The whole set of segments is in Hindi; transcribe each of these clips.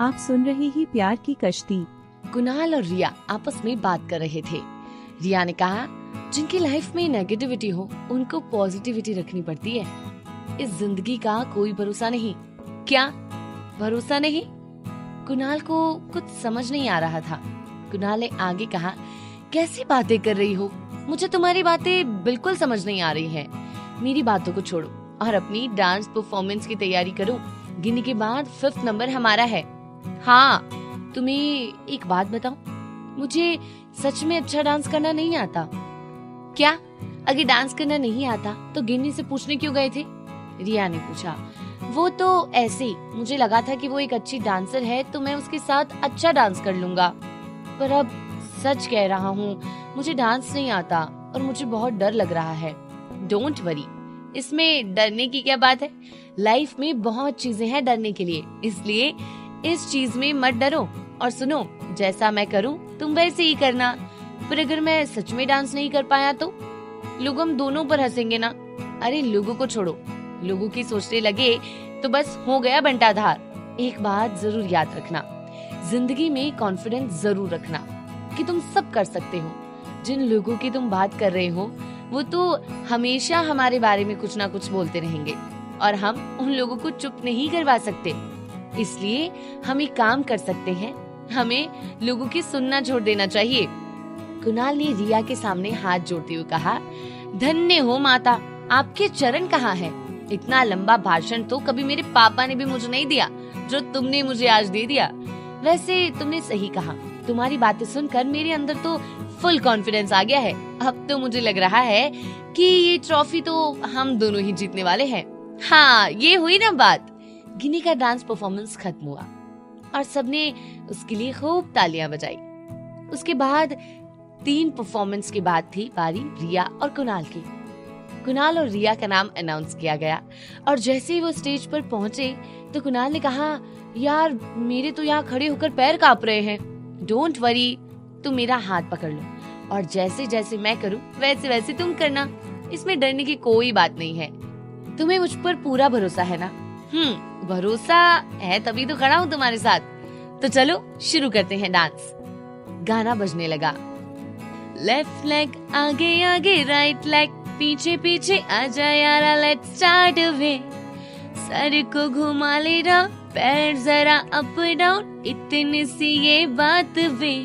आप सुन रहे हैं प्यार की कश्ती। कुणाल और रिया आपस में बात कर रहे थे। रिया ने कहा, जिनकी लाइफ में नेगेटिविटी हो उनको पॉजिटिविटी रखनी पड़ती है। इस जिंदगी का कोई भरोसा नहीं। क्या भरोसा नहीं? कुणाल को कुछ समझ नहीं आ रहा था। कुणाल ने आगे कहा, कैसी बातें कर रही हो? मुझे तुम्हारी बातें बिल्कुल समझ नहीं आ रही हैं। मेरी बातों को छोड़ो और अपनी डांस परफॉर्मेंस की तैयारी करो। गिनी के बाद 5th नंबर हमारा है। हाँ, तुम्हें एक बात बताऊं, मुझे सच में अच्छा डांस करना नहीं आता। क्या? अगर डांस करना नहीं आता तो गिन्नी से पूछने क्यों गए थे? रिया ने पूछा। वो तो ऐसे ही, मुझे लगा था कि वो एक अच्छी डांसर है तो मैं उसके साथ अच्छा डांस कर लूंगा। पर अब सच कह रहा हूँ, मुझे डांस नहीं आता और मुझे बहुत डर लग रहा है। डोंट वरी, इसमें डरने की क्या बात है? लाइफ में बहुत चीजें हैं डरने के लिए, इसलिए इस चीज में मत डरो। और सुनो, जैसा मैं करूं तुम वैसे ही करना। पर अगर मैं सच में डांस नहीं कर पाया तो लोग हम दोनों पर हंसेंगे ना। अरे लोगों को छोड़ो, लोगों की सोचने लगे तो बस हो गया बंटाधार। एक बात जरूर याद रखना, जिंदगी में कॉन्फिडेंस जरूर रखना कि तुम सब कर सकते हो। जिन लोगों की तुम बात कर रहे हो वो तो हमेशा हमारे बारे में कुछ ना कुछ बोलते रहेंगे और हम उन लोगों को चुप नहीं करवा सकते। इसलिए हम एक काम कर सकते हैं, हमें लोगों की सुनना छोड़ देना चाहिए। कुणाल ने रिया के सामने हाथ जोड़ते हुए कहा, धन्य हो माता, आपके चरण कहाँ हैं? इतना लंबा भाषण तो कभी मेरे पापा ने भी मुझे नहीं दिया जो तुमने मुझे आज दे दिया। वैसे तुमने सही कहा, तुम्हारी बातें सुनकर मेरे अंदर तो फुल कॉन्फिडेंस आ गया है। अब तो मुझे लग रहा है कि ये ट्रॉफी तो हम दोनों ही जीतने वाले हैं। हाँ, ये हुई ना बात। गिनी का डांस परफॉर्मेंस खत्म हुआ और सबने उसके लिए खूब तालियां बजाई। उसके बाद 3 परफॉर्मेंस के बाद थी बारी रिया और कुणाल की। कुणाल और रिया का नाम अनाउंस किया गया और जैसे ही वो स्टेज पर पहुंचे तो कुणाल ने कहा, यार मेरे तो यहाँ खड़े होकर पैर कांप रहे हैं। डोंट वरी, तुम मेरा हाथ पकड़ लो और जैसे जैसे मैं करूं वैसे वैसे तुम करना। इसमें डरने की कोई बात नहीं है। तुम्हें मुझ पर पूरा भरोसा है ना? भरोसा है तभी तो खड़ा हूँ तुम्हारे साथ। तो चलो शुरू करते हैं डांस। गाना बजने लगा। लेफ्ट लेग आगे आगे, राइट लेग पीछे पीछे, आजा यारा लेट्स स्टार्ट अवे। सर को घुमा लेना, पैर जरा अप डाउन, इतनी सी ये बात वे।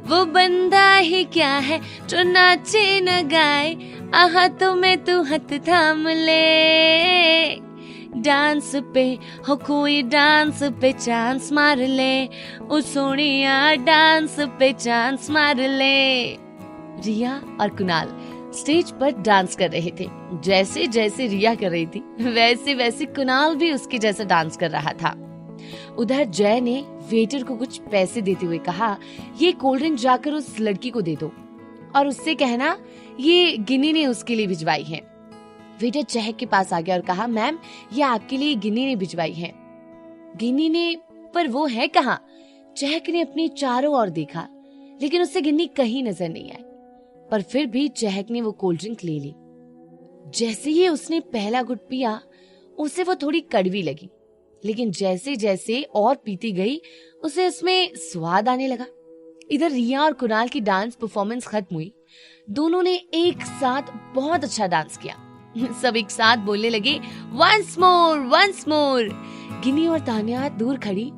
वो बंदा ही क्या है जो नाचे न गाए, आहा तुम्हें तू हाथ थाम ले। डांस पे हो कोई डांस पे चांस मार ले, ओ सोनिया डांस पे चांस मार ले। रिया और कुणाल स्टेज पर डांस कर रहे थे। जैसे जैसे रिया कर रही थी वैसे वैसे कुणाल भी उसके जैसा डांस कर रहा था। उधर जय ने वेटर को कुछ पैसे देते हुए कहा, ये कोल्ड ड्रिंक जाकर उस लड़की को दे दो और उससे कहना ये गिनी ने उसके लिए भिजवाई है। वेटर चहक के पास आ गया और कहा, मैम ये आपके लिए गिनी ने भिजवाई है। गिनी ने? पर वो है कहाँ? चहक ने अपनी चारों ओर देखा लेकिन उससे गिन्नी कहीं नजर नहीं आई। पर फिर भी चहक ने वो कोल्ड ड्रिंक ले ली। जैसे ही उसने पहला घुट पिया उसे वो थोड़ी कड़वी लगी, लेकिन जैसे जैसे और पीती गई उसे उसमें स्वाद आने लगा। इधर रिया और कुणाल की डांस परफॉर्मेंस खत्म हुई। दोनों ने एक साथ बहुत अच्छा डांस किया। सब एक साथ बोलने लगे, वंस मोर वंस मोर। गिनी और तान्या दूर खड़ी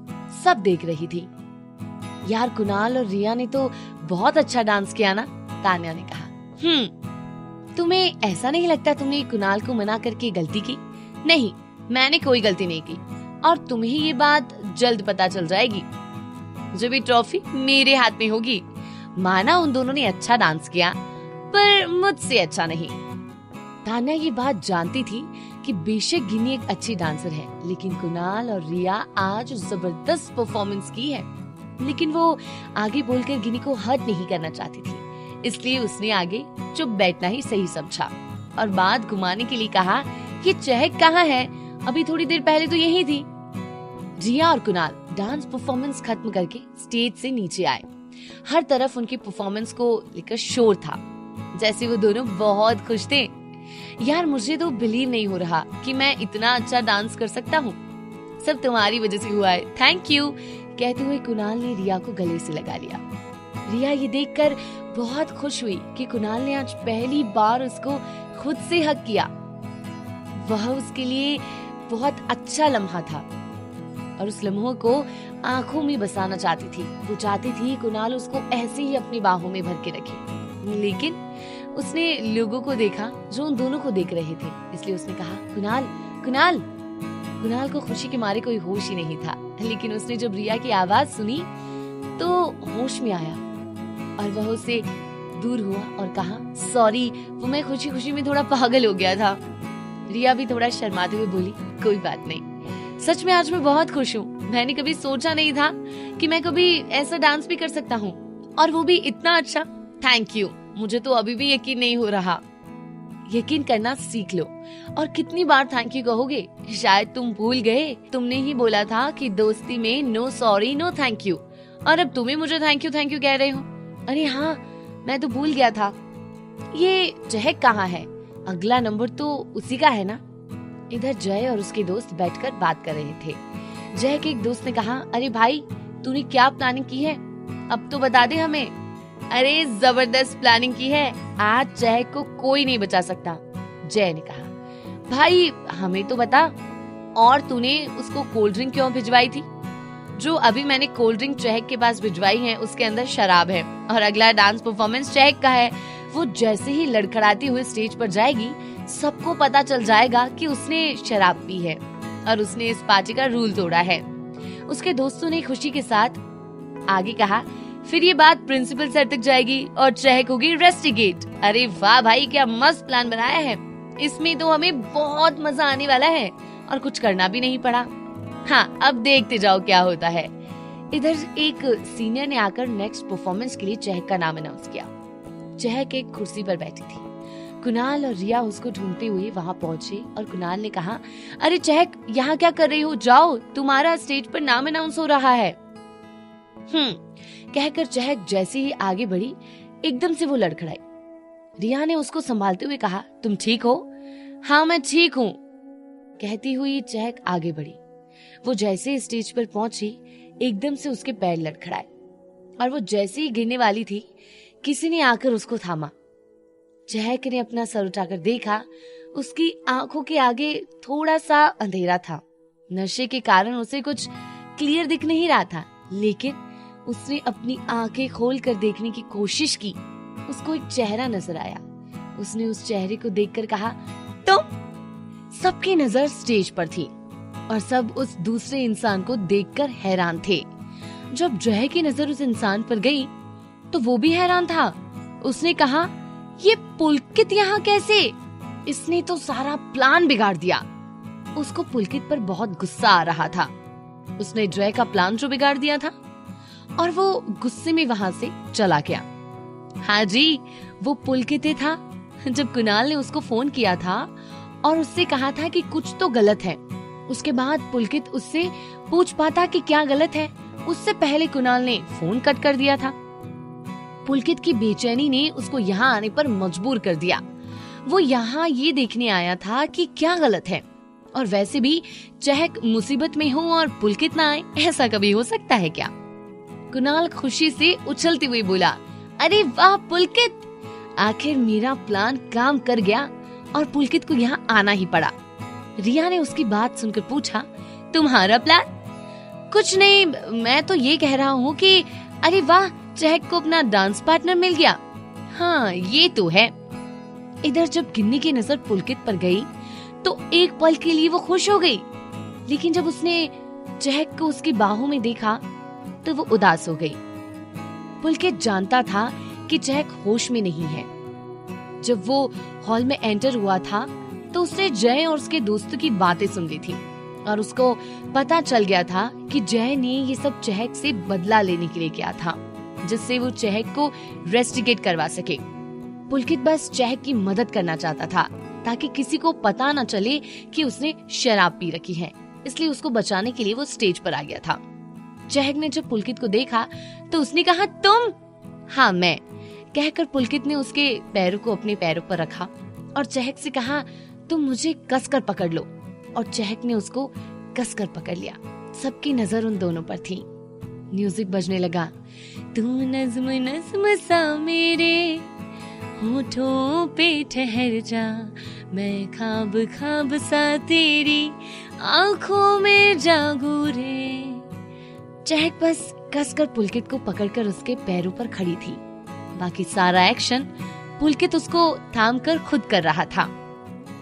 सब देख रही थी। यार कुणाल और रिया ने तो बहुत अच्छा डांस किया ना? तान्या ने कहा। तुम्हें ऐसा नहीं लगता तुमने कुणाल को मना करके गलती की? नहीं, मैंने कोई गलती नहीं की और तुम्हें ये बात जल्द पता चल जाएगी जब ये ट्रॉफी मेरे हाथ में होगी। माना उन दोनों ने अच्छा डांस किया पर मुझसे अच्छा नहीं। तान्या ये बात जानती थी कि बेशक गिनी एक अच्छी डांसर है, लेकिन कुणाल और रिया आज जबरदस्त परफॉर्मेंस की है। लेकिन वो आगे बोलकर गिनी को हर्ट नहीं करना चाहती थी, इसलिए उसने आगे चुप बैठना ही सही समझा और बात घुमाने के लिए कहा, ये चहक कहाँ है? अभी थोड़ी देर पहले तो यही थी। रिया और कुणाल डांस परफॉर्मेंस खत्म करके स्टेज से नीचे आए। हर तरफ उनकी परफॉर्मेंस को लेकर शोर था, जैसे वो दोनों बहुत खुश थे। यार मुझे तो बिलीव नहीं हो रहा कि मैं इतना अच्छा डांस कर सकता हूँ। सब तुम्हारी वजह से हुआ है, थैंक यू। कहते हुए कुणाल ने रिया को गले से लगा लिया। रिया ये देखकर बहुत खुश हुई कि कुणाल ने आज पहली बार उसको खुद से हग किया। वह उसके लिए बहुत अच्छा लम्हा था और उस लम्हों को आंखों में बसाना चाहती थी। वो चाहती थी कुणाल उसको ऐसे ही अपनी बाहों में भर के रखे, लेकिन उसने लोगों को देखा जो उन दोनों को देख रहे थे, इसलिए उसने कहा कुणाल कुणाल। कुणाल को खुशी के मारे कोई होश ही नहीं था, लेकिन उसने जब रिया की आवाज सुनी तो होश में आया और वह उससे दूर हुआ और कहा सॉरी, वो मैं खुशी खुशी में थोड़ा पागल हो गया था। रिया भी थोड़ा शर्माते हुए बोली कोई बात नहीं, सच में आज मैं बहुत खुश हूँ। मैंने कभी सोचा नहीं था कि मैं कभी ऐसा डांस भी कर सकता हूँ, और वो भी इतना अच्छा। थैंक यू, मुझे तो अभी भी यकीन नहीं हो रहा। यकीन करना सीख लो, और कितनी बार थैंक यू कहोगे? शायद तुम भूल गए, तुमने ही बोला था कि दोस्ती में no sorry no thank you, और अब तुम्हें मुझे थैंक यू कह रहे हो। अरे हाँ, मैं तो भूल गया था। ये चहक कहाँ है? अगला नंबर तो उसी का है ना। इधर जय और उसके दोस्त बैठकर बात कर रहे थे। जय के एक दोस्त ने कहा अरे भाई, तूने क्या प्लानिंग की है, अब तो बता दे हमें। अरे जबरदस्त प्लानिंग की है, आज चहक को कोई नहीं बचा सकता। जय ने कहा भाई हमें तो बता, और तूने उसको कोल्ड ड्रिंक क्यों भिजवाई थी? जो अभी मैंने कोल्ड ड्रिंक चहक के पास भिजवाई है उसके अंदर शराब है, और अगला डांस परफॉर्मेंस चहक का है। वो जैसे ही लड़खड़ाती हुई स्टेज पर जाएगी, सबको पता चल जाएगा कि उसने शराब पी है और उसने इस पार्टी का रूल तोड़ा है। उसके दोस्तों ने खुशी के साथ आगे कहा फिर ये बात प्रिंसिपल सर तक जाएगी और चहक होगी रेस्टिगेट। अरे वाह भाई, क्या मस्त प्लान बनाया है, इसमें तो हमें बहुत मजा आने वाला है और कुछ करना भी नहीं पड़ा। हाँ, अब देखते जाओ क्या होता है। इधर एक सीनियर ने आकर नेक्स्ट परफॉर्मेंस के लिए चहक का नाम अनाउंस किया। चहक एक कुर्सी पर बैठी थी। कुणाल और रिया उसको ढूंढते हुए वहां पहुंचे और कुणाल ने कहा अरे चहक, यहाँ क्या कर रही हो? जाओ, तुम्हारा स्टेज पर नाम अनाउंस हो रहा है। कहकर चहक जैसे ही आगे बढ़ी, एकदम से वो लड़खड़ाई। रिया ने उसको संभालते हुए कहा तुम ठीक हो? हाँ मैं ठीक हूँ, कहती हुई चहक आगे बढ़ी। वो जैसे स्टेज पर पहुंची, एकदम से उसके पैर लड़खड़ाए और वो जैसे ही गिरने वाली थी, किसी ने आकर उसको थामा। चहक ने अपना सर उठाकर देखा, उसकी आंखों के आगे थोड़ा सा अंधेरा था। नशे के कारण उसे कुछ क्लियर दिख नहीं रहा था, लेकिन उसने अपनी आंखें खोलकर देखने की कोशिश की। उसको एक चेहरा नजर आया। उसने उस चेहरे को देखकर कहा तुम। सबकी नजर स्टेज पर थी और सब उस दूसरे इंसान को देखकर हैरान थे। जब जय की नजर उस इंसान पर गई तो वो भी हैरान था। उसने कहा ये पुलकित यहाँ कैसे? इसने तो सारा प्लान बिगाड़ दिया। उसको पुलकित पर बहुत गुस्सा आ रहा था। उसने जय का प्लान जो बिगाड़ दिया था, और वो गुस्से में वहां से चला गया। हाँ जी, वो पुलकित ही था। जब कुणाल ने उसको फोन किया था और उससे कहा था कि कुछ तो गलत है, उसके बाद पुलकित उससे पूछ पाता कि क्या गलत है, उससे पहले कुणाल ने फोन कट कर दिया था। पुलकित की बेचैनी ने उसको यहाँ आने पर मजबूर कर दिया। वो यहाँ ये देखने आया था कि क्या गलत है, और वैसे भी चहक मुसीबत में हो और पुलकित ना आए, ऐसा कभी हो सकता है क्या? कुणाल खुशी से उछलते हुए बोला अरे वाह पुलकित, आखिर मेरा प्लान काम कर गया और पुलकित को यहाँ आना ही पड़ा। रिया ने उसकी बात सुनकर पूछा तुम्हारा प्लान? कुछ नहीं, मैं तो ये कह रहा हूँ कि अरे वाह, चहक को अपना डांस पार्टनर मिल गया। हाँ ये तो है। इधर जब गिन्नी की नजर पुलकित पर गई तो एक पल के लिए वो खुश हो गई, लेकिन जब उसने चहक को उसकी बाहों में देखा तो वो उदास हो गई। पुलकित जानता था कि चहक होश में नहीं है। जब वो हॉल में एंटर हुआ था तो उसने जय और उसके दोस्तों की बातें सुन ली थी और उसको पता चल गया था कि जय ने ये सब चहक से बदला लेने के लिए किया था, जिससे वो चहक को रेस्टिगेट करवा सके। पुलकित बस चहक की मदद करना चाहता था ताकि किसी को पता न चले कि उसने शराब पी रखी है, इसलिए उसको बचाने के लिए वो स्टेज पर आ गया था। चहक ने जब पुलकित को देखा तो उसने कहा तुम? हाँ मैं, कहकर पुलकित ने उसके पैरों को अपने पैरों पर रखा और चहक से कहा तुम मुझे कसकर पकड़ लो, और चहक ने उसको कसकर पकड़ लिया। सबकी नजर उन दोनों पर थी। म्यूजिक बजने लगा। तू नज्म नज्म सा मेरे होठों पे ठहर जा, मैं ख्वाब ख्वाब सा तेरी आंखों में जागू रे। चहक बस कसकर पुलकित को पकड़कर उसके पैरों पर खड़ी थी। बाकी सारा एक्शन पुलकित उसको थामकर खुद कर रहा था।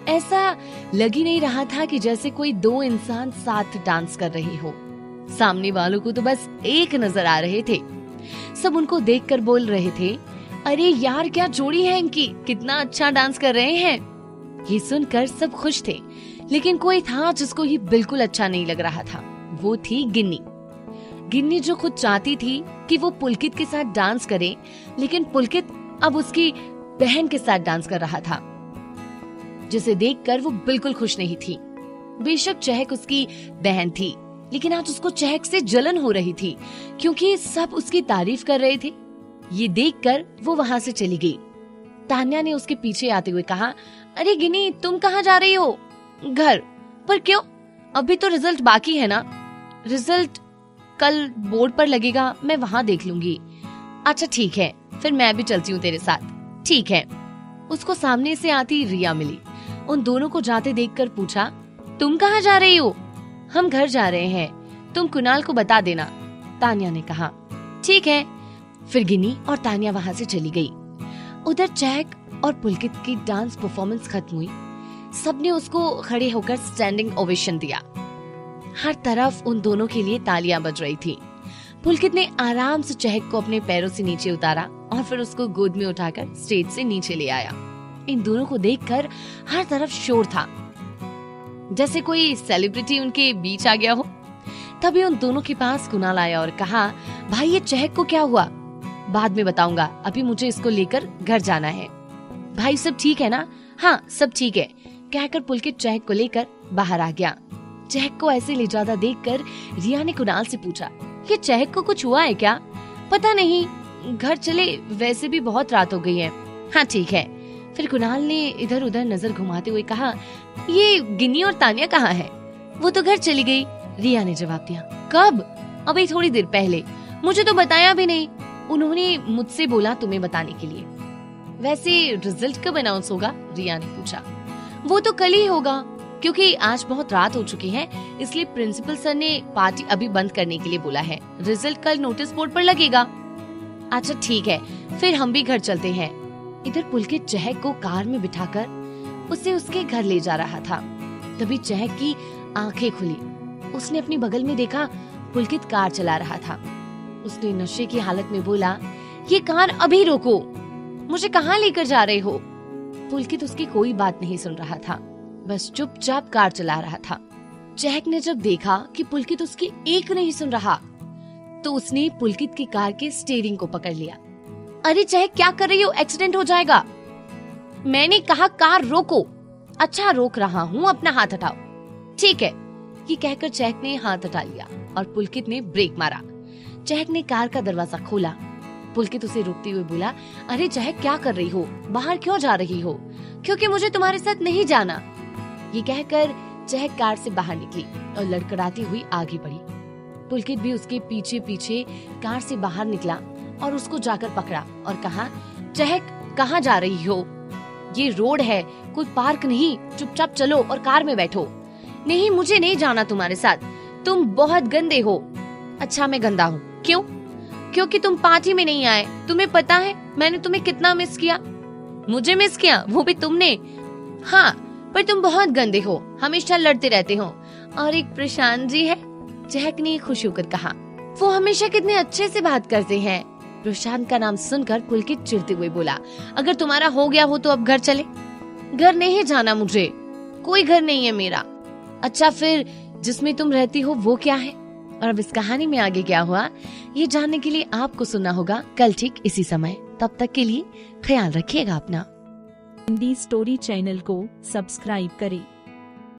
ऐसा लग ही नहीं रहा था कि जैसे कोई दो इंसान साथ डांस कर रही हो। सामने वालों को तो बस एक नजर आ रहे थे। सब उनको देखकर बोल रहे थे, अरे यार क्या जोड़ी है इनकी, कितना अच्छा डांस कर रहे हैं। ये सुनकर सब खुश थे, लेकिन कोई था जिसको ये बिल्कुल अच्छा नहीं लग रहा था। वो थी गिन्नी। गिन्नी जो खुद चाहती थी कि वो पुलकित के साथ डांस करे, लेकिन पुलकित अब उसकी बहन के साथ डांस कर रहा था, जिसे देखकर वो बिल्कुल खुश नहीं थी। बेशक चहक उसकी बहन थी, लेकिन आज उसको चहक से जलन हो रही थी, क्योंकि सब उसकी तारीफ कर रहे थे। ये देखकर वो वहां से चली गई। तान्या ने उसके पीछे आते हुए कहा, अरे गिनी तुम कहाँ जा रही हो? घर पर क्यों? अभी तो रिजल्ट बाकी है ना। रिजल्ट कल बोर्ड पर लगेगा, मैं वहां देख लूंगी। अच्छा ठीक है, फिर मैं भी चलती हूँ तेरे साथ। ठीक है। उसको सामने से आती रिया मिली। उन दोनों को जाते देखकर पूछा, तुम कहाँ जा रही हो? हम घर जा रहे हैं, तुम कुणाल को बता देना, तान्या ने कहा। ठीक है। फिर गिनी और तान्या वहां से चली गई। उधर चहक और पुलकित की डांस परफॉर्मेंस खत्म हुई। सबने उसको खड़े होकर स्टैंडिंग ओवेशन दिया। हर तरफ उन दोनों के लिए तालियां बज रही थी। पुलकित ने आराम से चहक को अपने पैरों से नीचे उतारा और फिर उसको गोद में उठाकर स्टेज से नीचे ले आया। इन दोनों को देखकर हर तरफ शोर था, जैसे कोई सेलिब्रिटी उनके बीच आ गया हो। तभी उन दोनों के पास कुणाल आया और कहा, भाई ये चहक को क्या हुआ? बाद में बताऊंगा, अभी मुझे इसको लेकर घर जाना है। भाई सब ठीक है ना? हाँ सब ठीक है, कहकर पुलकित चहक को लेकर बाहर आ गया। चहक को ऐसे ले जाता देखकर रिया ने कुणाल से पूछा, ये चहक को कुछ हुआ है क्या? पता नहीं, घर चले, वैसे भी बहुत रात हो गई है। हाँ ठीक है। फिर कुणाल ने इधर उधर नजर घुमाते हुए कहा, ये गिन्नी और तान्या कहाँ है? वो तो घर चली गई, रिया ने जवाब दिया। कब? अभी थोड़ी देर पहले, मुझे तो बताया भी नहीं। उन्होंने मुझसे बोला तुम्हें बताने के लिए। वैसे रिजल्ट कब अनाउंस होगा? रिया ने पूछा। वो तो कल ही होगा, क्योंकि आज बहुत रात हो चुकी है, इसलिए प्रिंसिपल सर ने पार्टी अभी बंद करने के लिए बोला है। रिजल्ट कल नोटिस बोर्ड पर लगेगा। अच्छा ठीक है, फिर हम भी घर चलते हैं। इधर पुलकित चहक को कार में बिठाकर उसे उसके घर ले जा रहा था। तभी चहक की आंखें खुली। उसने अपनी बगल में देखा पुलकित कार चला रहा था। उसने नशे की हालत में बोला, ये कार अभी रोको, मुझे कहाँ लेकर जा रहे हो? पुलकित उसकी कोई बात नहीं सुन रहा था, बस चुपचाप कार चला रहा था। चहक ने जब देखा कि पुलकित उसकी एक नहीं सुन रहा, तो उसने पुलकित की कार के स्टीयरिंग को पकड़ लिया। अरे चहक क्या कर रही हो? एक्सीडेंट हो जाएगा। मैंने कहा कार रोको। अच्छा रोक रहा हूँ, अपना हाथ हटाओ। ठीक है, ये कहकर चहक ने हाथ हटा लिया और पुलकित ने ब्रेक मारा। चहक ने कार का दरवाजा खोला। पुलकित उसे रोकते हुए बोला, अरे चहक क्या कर रही हो? बाहर क्यों जा रही हो? क्योंकि मुझे तुम्हारे साथ नहीं जाना। ये कहकर चहक कार से बाहर निकली और लड़खड़ाती हुई आगे बढ़ी। पुलकित भी उसके पीछे पीछे कार से बाहर निकला और उसको जाकर पकड़ा और कहा, चहक कहाँ जा रही हो? ये रोड है, कोई पार्क नहीं, चुपचाप चलो और कार में बैठो। नहीं मुझे नहीं जाना तुम्हारे साथ, तुम बहुत गंदे हो। अच्छा मैं गंदा हूँ? क्यों? क्योंकि तुम पार्टी में नहीं आए। तुम्हें पता है मैंने तुम्हें कितना मिस किया। मुझे मिस किया? वो भी तुमने? हाँ, पर तुम बहुत गंदे हो, हमेशा लड़ते रहते हो। और एक प्रशांत जी है, चहक ने खुश होकर कहा। वो हमेशा कितने अच्छे से बात करते हैं। प्रशांत का नाम सुनकर पुलकित चिढ़ते हुए बोला, अगर तुम्हारा हो गया हो तो अब घर चले। घर नहीं जाना मुझे, कोई घर नहीं है मेरा। अच्छा फिर जिसमें तुम रहती हो वो क्या है? और अब इस कहानी में आगे क्या हुआ ये जानने के लिए आपको सुनना होगा कल ठीक इसी समय। तब तक के लिए ख्याल रखिएगा अपना। हिंदी स्टोरी चैनल को सब्सक्राइब करें।